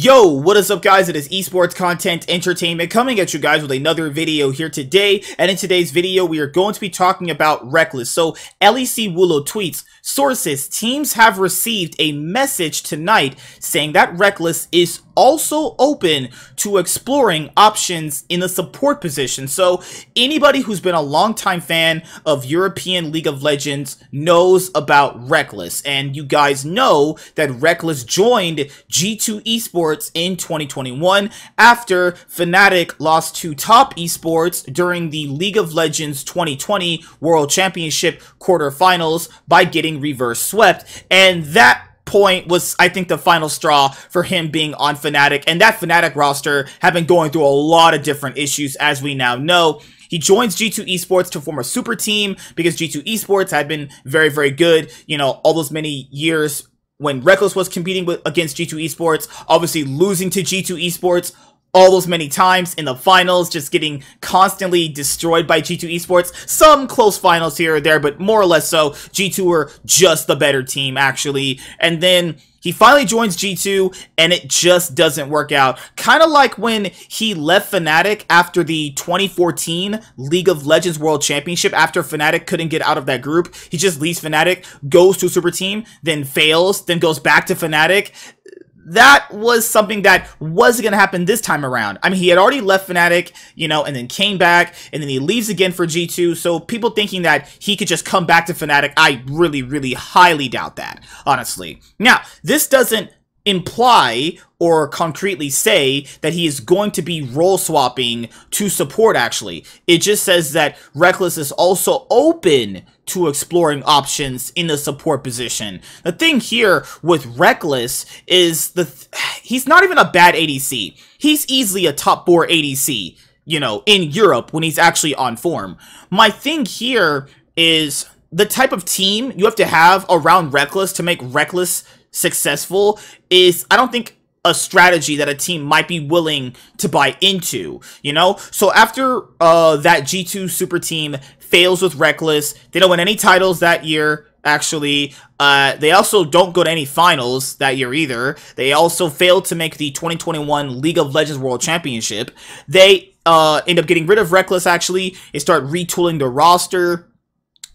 Yo, what is up guys? It is esports content entertainment coming at you guys with another video here today. And in today's video, we are going to be talking about Rekkles. So LEC Wulo tweets, sources, teams have received a message tonight saying that Rekkles is also open to exploring options in the support position. So anybody who's been a longtime fan of European League of Legends knows about Rekkles. And you guys know that Rekkles joined G2 Esports in 2021 after Fnatic lost to Top Esports during the League of Legends 2020 World Championship quarterfinals by getting reverse swept. And that point was, I think, the final straw for him being on Fnatic, and that Fnatic roster have been going through a lot of different issues, as we now know. He joins G2 Esports to form a super team because G2 Esports had been very, very good, you know, all those many years when Rekkles was competing against G2 Esports, obviously losing to G2 Esports all those many times in the finals, just getting constantly destroyed by G2 Esports. Some close finals here or there, but more or less so, G2 were just the better team, actually. And then he finally joins G2, and it just doesn't work out. Kind of like when he left Fnatic after the 2014 League of Legends World Championship, after Fnatic couldn't get out of that group. He just leaves Fnatic, goes to a super team, then fails, then goes back to Fnatic. That was something that wasn't going to happen this time around. I mean, he had already left Fnatic, you know, and then came back, and then he leaves again for G2. So people thinking that he could just come back to Fnatic, I really, really highly doubt that, honestly. Now, this doesn't imply or concretely say that he is going to be role swapping to support, actually. It just says that Rekkles is also open to exploring options in the support position. The thing here with Rekkles is he's not even a bad ADC. He's easily a top 4 ADC, you know, in Europe when he's actually on form. My thing here is the type of team you have to have around Rekkles to make Rekkles successful is, I don't think, a strategy that a team might be willing to buy into, you know? So after that G2 super team fails with Rekkles, they don't win any titles that year, actually. They also don't go to any finals that year either. They also failed to make the 2021 League of Legends World Championship. They end up getting rid of Rekkles, actually. They start retooling the roster.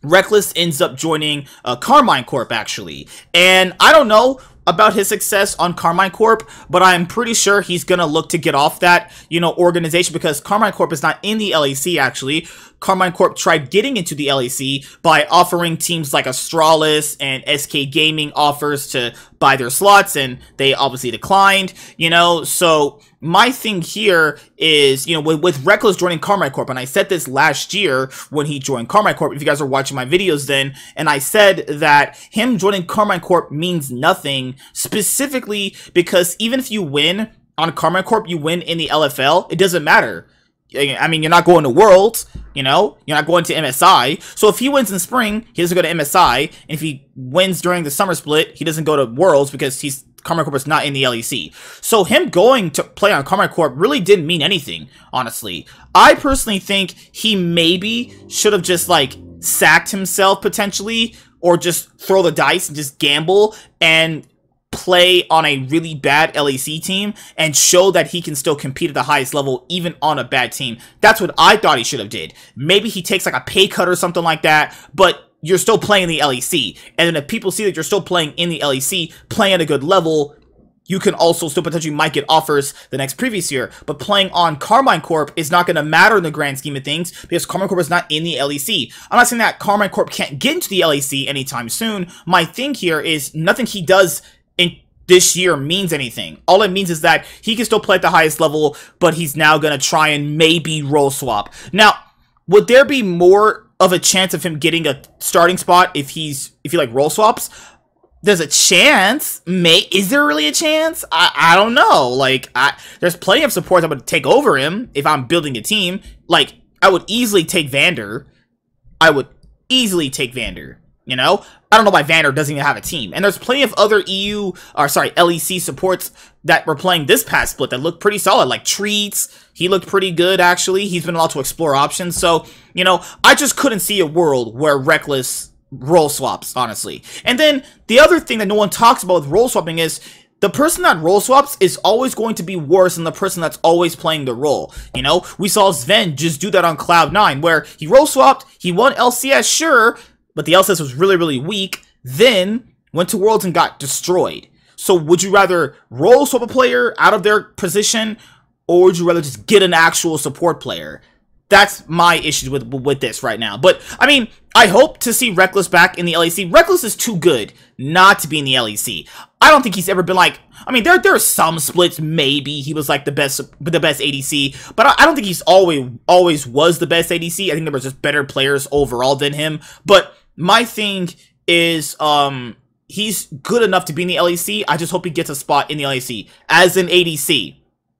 Rekkles ends up joining Carmine Corp, actually. And I don't know about his success on Carmine Corp, but I'm pretty sure he's gonna look to get off that, you know, organization, because Carmine Corp is not in the LEC, actually. Carmine Corp tried getting into the LEC by offering teams like Astralis and SK Gaming offers to buy their slots, and they obviously declined, you know. So my thing here is, you know, with Rekkles joining Carmine Corp, and I said this last year when he joined Carmine Corp, if you guys are watching my videos then, and I said that him joining Carmine Corp means nothing, specifically because even if you win on Carmine Corp, you win in the LFL, it doesn't matter. I mean, you're not going to Worlds, you know? You're not going to MSI. So if he wins in spring, he doesn't go to MSI. And if he wins during the summer split, he doesn't go to Worlds because Carmine Corp is not in the LEC. So him going to play on Carmine Corp really didn't mean anything, honestly. I personally think he maybe should have just, like, sacked himself, potentially, or just throw the dice and just gamble and play on a really bad LEC team and show that he can still compete at the highest level even on a bad team. That's what I thought he should have did. Maybe he takes like a pay cut or something like that, but you're still playing the LEC. And then if people see that you're still playing in the LEC, playing at a good level, you can also still potentially might get offers the next previous year. But playing on Carmine Corp is not going to matter in the grand scheme of things because Carmine Corp is not in the LEC. I'm not saying that Carmine Corp can't get into the LEC anytime soon. My thing here is nothing he does in this year means anything. All it means is that he can still play at the highest level, but he's now going to try and maybe role swap. Now, would there be more of a chance of him getting a starting spot if he like role swaps? There's a chance. Is there really a chance? I don't know. Like, there's plenty of supports that would take over him if I'm building a team. Like, I would easily take Vander. You know? I don't know why Vander doesn't even have a team. And there's plenty of other LEC supports that were playing this past split that looked pretty solid. Like Treats, he looked pretty good, actually. He's been allowed to explore options. So, you know, I just couldn't see a world where Rekkles role swaps, honestly. And then the other thing that no one talks about with role swapping is the person that role swaps is always going to be worse than the person that's always playing the role. You know, we saw Sven just do that on Cloud9, where he role swapped, he won LCS, sure, but the LCS was really, really weak, then went to Worlds and got destroyed. So would you rather role swap a player out of their position, or would you rather just get an actual support player? That's my issue with this right now. But, I mean, I hope to see Rekkles back in the LEC. Rekkles is too good not to be in the LEC. I don't think he's ever been like... I mean, there are some splits, maybe he was like the best ADC, but I don't think he's always was the best ADC. I think there were just better players overall than him. But my thing is, he's good enough to be in the LEC. I just hope he gets a spot in the LEC as an ADC.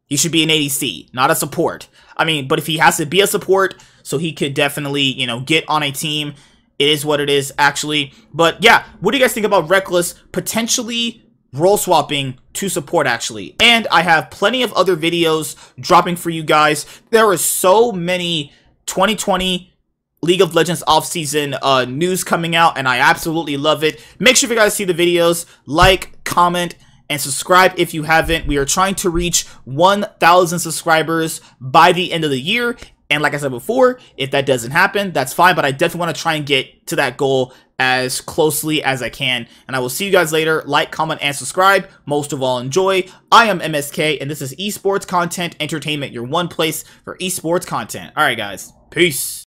He should be an ADC, not a support. I mean, but if he has to be a support, so he could definitely, you know, get on a team, it is what it is, actually. But yeah, what do you guys think about Rekkles potentially role swapping to support, actually? And I have plenty of other videos dropping for you guys. There are so many 2020 League of Legends offseason news coming out, and I absolutely love it. Make sure if you guys see the videos, like, comment, and subscribe if you haven't. We are trying to reach 1,000 subscribers by the end of the year. And like I said before, if that doesn't happen, that's fine. But I definitely want to try and get to that goal as closely as I can. And I will see you guys later. Like, comment, and subscribe. Most of all, enjoy. I am MSK, and this is Esports Content Entertainment, your one place for esports content. All right, guys. Peace.